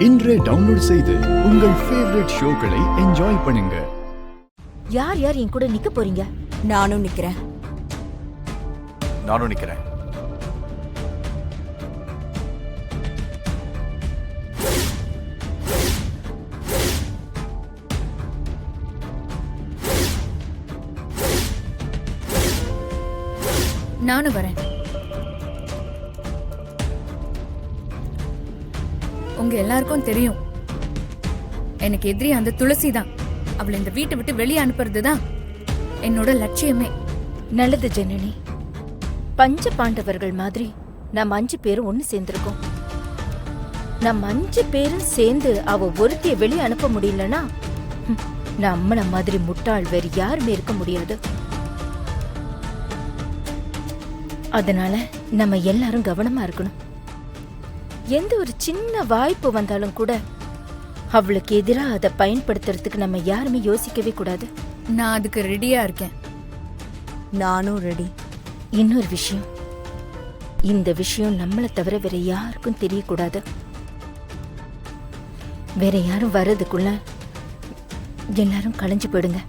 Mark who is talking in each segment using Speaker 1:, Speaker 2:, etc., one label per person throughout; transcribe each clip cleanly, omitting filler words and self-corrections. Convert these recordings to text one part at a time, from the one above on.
Speaker 1: இன்றே டவுன்லோட் செய்து உங்கள் ஃபேவரட் ஷோக்களை என்ஜாய் பண்ணுங்க.
Speaker 2: யார் யார் என் கூட நிக்க போறீங்க?
Speaker 3: நானும் நிக்கிறேன்.
Speaker 4: நானும் நிக்கிறேன்.
Speaker 3: நானும் வரேன். உங்க எல்லாருக்கும் தெரியும், எனக்கு எதிரி அந்த துளசி தான். அவளை இந்த வீட்டை விட்டு வெளியே அனுப்புறது தான் என்னோட லட்சியமே.
Speaker 2: நல்லது ஜனனி. பஞ்ச பாண்டவர்கள் மாதிரி நம்ம 5 பேரும் ஒண்ணு சேர்ந்திருக்கோம். நம்ம 5 பேரும் சேர்ந்து அவ ஒருத்திய வெளியே அனுப்ப முடியலன்னா நம்மள மாதிரி முட்டாள் வேறு யாருமே இருக்க முடியாது. அதனால நம்ம எல்லாரும் கவனமா இருக்கணும். எந்த ஒரு சின்ன வாய்ப்பு வந்தாலும் கூட அவளுக்கு எதிராக அதை பயன்படுத்துறதுக்கு நம்ம யாருமே யோசிக்கவே கூடாது.
Speaker 3: நான் அதுக்கு ரெடியா இருக்கேன்.
Speaker 5: நானும் ரெடி.
Speaker 2: இன்னொரு விஷயம், இந்த விஷயம் நம்மளை தவிர வேற யாருக்கும் தெரியக்கூடாது. வேற யாரும் வர்றதுக்குள்ள எல்லாரும் கலைஞ்சு போயிடுங்க.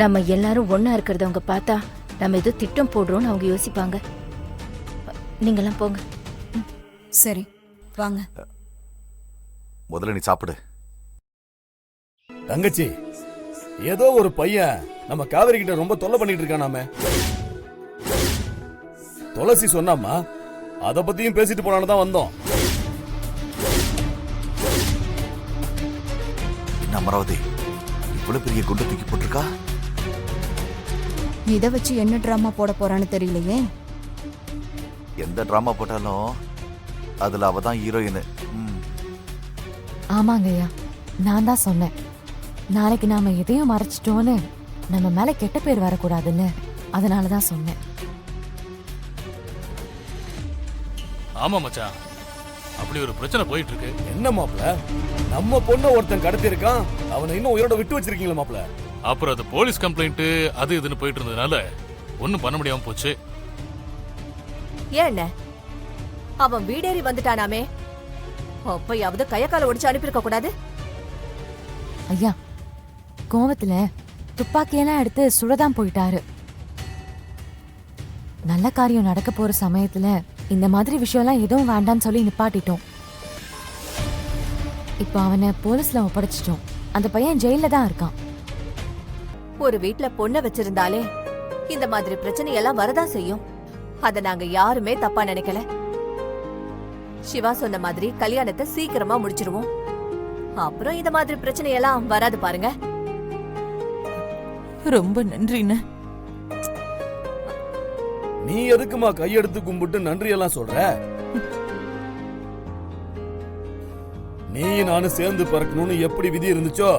Speaker 2: நம்ம எல்லாரும் ஒன்னா இருக்கிறத அவங்க பார்த்தா நம்ம ஏதோ திட்டம் போடுறோம்னு அவங்க யோசிப்பாங்க. நீங்கெல்லாம் போங்க.
Speaker 3: சரி வாங்க.
Speaker 4: முதல்ல நீ சாப்பிடு.
Speaker 6: தங்கச்சி, ஏதோ ஒரு பையன் நம்ம காவேரி கிட்ட ரொம்ப தொல்லை பண்ணிட்டு இருக்கானாமே. துளசி சொன்னாமா, அத பத்தியும் பேசிட்டு போனான்னு தான் வந்தோம்.
Speaker 4: என்ன அமராவதி, இவ்வளவு பெரிய குண்டை தூக்கி போட்டிருக்கா?
Speaker 5: இத வச்சு என்ன டிராமா போட போறான்னு தெரியலையே.
Speaker 4: எந்த டிராமா போட்டாலும் அதுல அவ தான் ஹீரோயின்.
Speaker 7: ஆமாங்கய்யா, நான் தான் சொன்னேன், நாளைக்கு நாம எதையும் மறைச்சிட்டோன்னு நம்ம மேல கெட்ட பேர் வரக்கூடாதுன்னு. அதனாலதான் சொன்னேன்.
Speaker 8: ஆமா மச்சான், அப்படி ஒரு பிரச்சனை போயிட்டு இருக்கு.
Speaker 6: என்ன மாப்ள, நம்ம பொண்ண ஒருத்தன் கடத்தி இருக்கான், அவனை இன்னும் உயிரோட விட்டு வச்சிருக்கீங்களா மாப்ள?
Speaker 8: அப்புறம் அது போலீஸ் கம்ப்ளைண்ட் அது இதுன்னு போயிட்டு இருந்ததுனால ஒன்னும் பண்ண முடியாம போச்சு.
Speaker 9: ஏன் அவன் வீடேறி வந்துட்டானாமே, அப்பயாவது கையக்கால ஒடிச்சு அனுப்பியிருக்க கூடாது?
Speaker 7: ஐயா, கோவத்துல துப்பாக்கியெல்லாம் எடுத்து சுடதான் போயிட்டாரு. நல்ல காரியம் நடக்க போற சமயத்துல இந்த மாதிரி விஷயம்லாம் எதுவும் வேண்டான்னு சொல்லி நிப்பாட்டிட்டோம். இப்ப அவனை போலீஸ்ல ஒப்படைச்சிட்டோம். அந்த பையன் ஜெயில தான் இருக்கான்.
Speaker 9: ஒரு வீட்ல பொண்ண வச்சிருந்தாலே இந்த மாதிரி பிரச்சனை எல்லாம் வரதான் செய்யும். அத நாங்க யாருமே தப்பா நினைக்கல. சிவா சொன்ன மாதிரி கல்யாணத்தை சீக்கிரமா முடிச்சிருவோம். அப்புறம் இந்த மாதிரி பிரச்சனை எல்லாம் வராது பாருங்க.
Speaker 5: ரொம்ப நன்றிண்ண.
Speaker 6: நீ எதுக்குமா கையெடுத்து கும்பிட்டு நன்றி எல்லாம் சொல்ற? நீ நானும் சேர்ந்து பறக்கணும்னு எப்படி விதி இருந்துச்சோ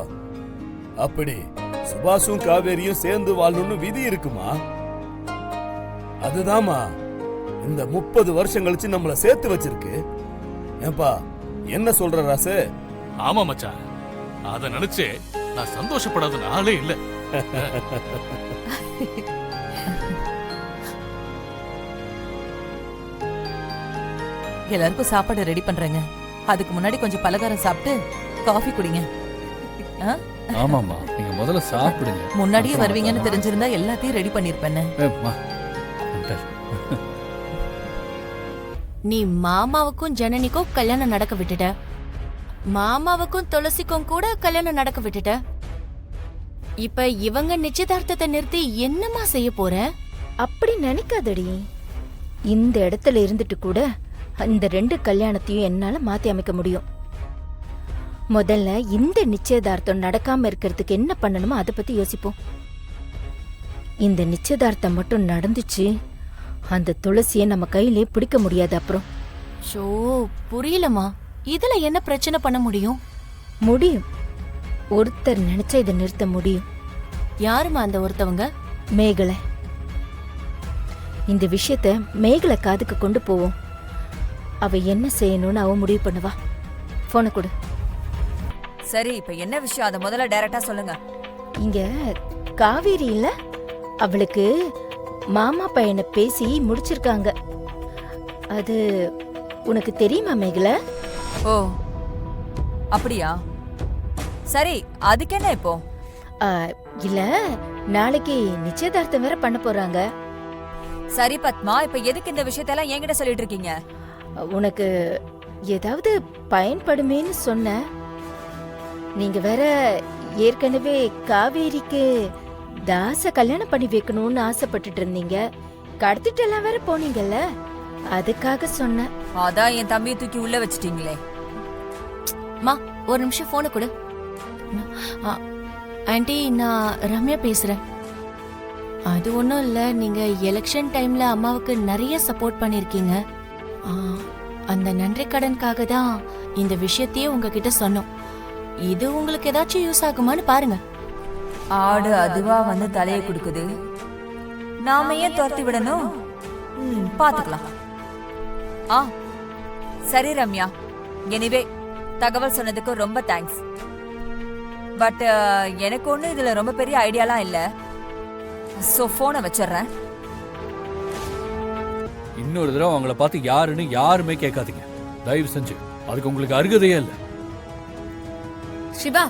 Speaker 6: அப்படி சுபாஷும் காவேரியும் சேர்ந்து வாழணும்னு விதி இருக்குமா? அதுதாமா இந்த 30 வருஷம் கழிச்சு நம்மள சேர்த்து வச்சிருக்கு. ஏன்பா, என்ன சொல்ற ராசு?
Speaker 8: ஆமா மச்சான், அத நினைச்சே நான் சந்தோஷப்படாத நாளே இல்ல.
Speaker 5: எல்லாருக்கும் சாப்பாடு ரெடி பண்றேங்க. அதுக்கு முன்னாடி கொஞ்சம் பலகாரம் சாப்பிட்டு காஃபி குடிங்க.
Speaker 10: ஆமாமா, நீங்க முதல்ல சாப்பிடுங்க.
Speaker 5: முன்னாடியே வருவீங்கன்னு தெரிஞ்சிருந்தா எல்லாத்தையும் ரெடி பண்ணிருப்பேன்னு.
Speaker 9: நீ மாமாவுக்கும் ஜனனிக்கும் கல்யாணம் நடக்க விட்டுட்ட, மாமாவுக்கும் துளசிக்கும் கூட கல்யாணம் நடக்க விட்டுட்ட. இப்ப இவங்க நிச்சயதார்த்தத்தை நிறுத்தி என்னமா செய்ய போற?
Speaker 2: அப்படி நினைக்காதடி. இந்த இடத்துல இருந்துட்டு கூட அந்த 2 கல்யாணத்தையும் என்னால மாத்தி அமைக்க முடியும். முதல்ல இந்த நிச்சயதார்த்தம் நடக்காம இருக்கிறதுக்கு என்ன பண்ணணுமோ அதை பத்தி யோசிப்போம். இந்த நிச்சயதார்த்தம் மட்டும் நடந்துச்சு, அந்த துளசியை நம்ம கையிலே பிடிக்க முடியாது. அப்புறம்
Speaker 9: ஷோ, புரியலமா, இதுல என்ன பிரச்சனை பண்ண முடியும்?
Speaker 2: முடியும். ஒருத்தர் நினைச்சா இதை நிறுத்த முடியும்.
Speaker 9: யாருமா அந்த ஒருத்தவங்க?
Speaker 2: மேகலை. இந்த விஷயத்த மேகலை காதுக்கு கொண்டு போவோம். அவ என்ன செய்யணும்னு அவ முடிவு பண்ணுவா. போனை கொடு.
Speaker 3: சரி, இப்ப என்ன விஷயம் அத முதல்ல டைரக்டா சொல்லுங்க.
Speaker 2: இங்க காவேரி இல்ல, அவளுக்கு மாமா பையனை பேசி முடிச்சிருக்காங்க. அது உனக்கு தெரியுமா மேகலை?
Speaker 3: ஓ,
Speaker 9: அப்படியா? சரி, அதுக்கு என்ன இப்போ?
Speaker 2: ஆ, இல்ல நாளைக்கு நிச்சயதார்த்தம் வேற பண்ண போறாங்க.
Speaker 9: சரி பத்மா, இப்ப எதுக்கு இந்த விஷயத்தெல்லாம் என்கிட்ட சொல்லிட்டு இருக்கீங்க?
Speaker 2: உனக்கு ஏதாவது பயன்படுமேன்னு சொன்ன. நீங்க வேற ஏற்கனவே காவேரிக்கு தாச கல்யாணம் பண்ணி வைக்கணும்னு ஆசைப்பட்டுட்டு இருந்தீங்க. கடத்திட்டு எல்லாம் வேற போனீங்கல்ல, அதுக்காக சொன்னேன்.
Speaker 9: அதான் என் தம்பியை தூக்கி உள்ள வச்சிட்டீங்களே.
Speaker 11: மா, ஒரு நிமிஷம் போனை கொடு. ஆண்டி, நான் ரம்யா பேசுறேன். அது ஒன்றும் இல்லை, நீங்க எலெக்ஷன் டைம்ல அம்மாவுக்கு நிறைய சப்போர்ட் பண்ணிருக்கீங்க. அந்த நன்றி கடனுக்காக தான் இந்த விஷயத்தையே உங்ககிட்ட சொன்னோம். இது உங்களுக்கு ஏதாச்சும் யூஸ் ஆகுமான்னு பாருங்க.
Speaker 9: ஆடு அதுவா வந்து தலையை கொடுக்குது, நாம ஏன் துரத்தி விடணும்? பாத்துக்கலாம். ஆ சரி ரம்யா, எனிவே தகவல் சொன்னதுக்கு ரொம்ப தேங்க்ஸ். பட் எனக்கு ஒன்றும் இதுல ரொம்ப பெரிய ஐடியாலாம் இல்ல. சோ போனை வச்சிடுறேன்.
Speaker 10: இன்னொரு தடவை அவங்கள பார்த்து யாருன்னு யாருமே கேட்காதீங்க தயவு செஞ்சு. அதுக்கு உங்களுக்கு அருகதையே இல்லை.
Speaker 3: சிவா,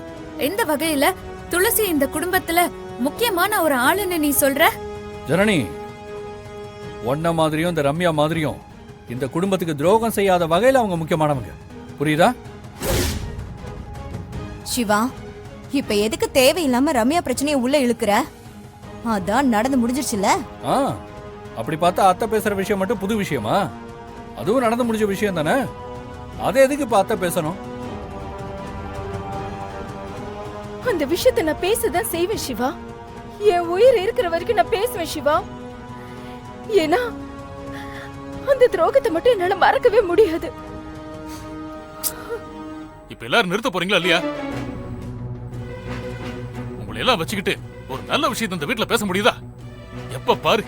Speaker 3: எந்த வகையில துளசி இந்த குடும்பத்துல முக்கியமான ஒரு ஆளுன்னு நீ சொல்ற?
Speaker 10: ஜனனி, ஒன்ன மாதிரியும் இந்த ரம்யா மாதிரியும் இந்த குடும்பத்துக்கு துரோகம் செய்யாத வகையில அவங்க முக்கியமானவங்க. புரியுதா?
Speaker 11: சிவா, இப்ப எதுக்கு தேவையில்லாம ரம்யா பிரச்சனையை உள்ள இழுக்கிற? அதான் நடந்து முடிஞ்சிருச்சுல.
Speaker 10: அப்படி பார்த்தா அத்தை பேசுற விஷயம் மட்டும் புது விஷயமா? அதுவும் நடந்து முடிஞ்ச விஷயம் தானே. அதை எதுக்கு இப்ப அத்தை பேசணும்?
Speaker 2: அந்த விஷயத்தை நான் பேசதான் செய்வேன் சிவா. என் உயிர் இருக்கிற வரைக்கும் நான் பேசுவேன் சிவா. ஏன்னா அந்த துரோகத்தை மட்டும் என்னால மறக்கவே முடியாது.
Speaker 8: இப்ப எல்லாரும் நிறுத்த போறீங்களா இல்லையா? உங்களை எல்லாம் வச்சுக்கிட்டு ஒரு நல்ல விஷயத்தை இந்த வீட்டுல பேச முடியுதா? எப்ப பாரு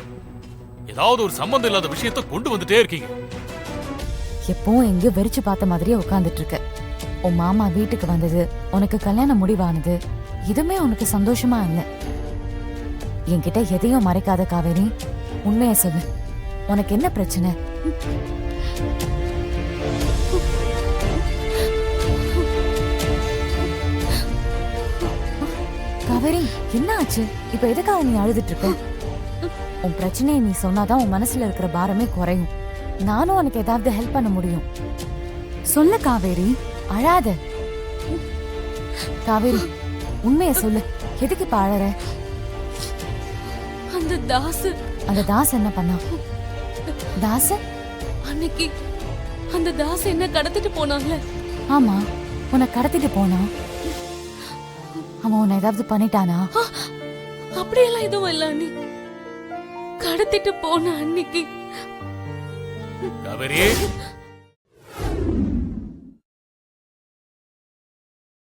Speaker 8: ஏதாவது ஒரு சம்பந்தம் இல்லாத விஷயத்தை கொண்டு வந்துட்டே இருக்கீங்க.
Speaker 7: எப்பவும் எங்கேயோ வெறிச்சு பார்த்த மாதிரியே உட்கார்ந்துட்டு இருக்க. உன் மாமா வீட்டுக்கு வந்தது, உனக்கு கல்யாணம் முடிவானது, இதுமே உனக்கு சந்தோஷமா இல்ல. என்கிட்ட எதையும் மறைக்காத காவேரி, உண்மையை சொல்லு. உனக்கு என்ன பிரச்சனை? காவேரி, என்ன ஆச்சு? இப்ப எதுக்காக நீ அழுதுட்டு இருக்க? உன் பிரச்சனையை நீ சொன்னாதான் உன் மனசுல இருக்கிற பாரமே குறையும். நானும் உனக்கு ஏதாவது ஹெல்ப் பண்ண முடியும். சொல்லு காவேரி, அழாத. காவேரி, உண்மையை சொல்லு. எதுக்கு இப்ப அழற? அந்த தாஸ் என்ன பண்ணா? தாஸ்
Speaker 11: அன்னைக்கு அந்த தாஸ் என்ன கடத்திட்டு போனாங்க.
Speaker 7: ஆமா, உன்னை கடத்திட்டு போனா. அவன் உன்னை ஏதாவது பண்ணிட்டானா?
Speaker 11: அப்படியெல்லாம் எதுவும் இல்ல அண்ணி. கடத்திட்டு போன அன்னைக்கு
Speaker 8: காவேரி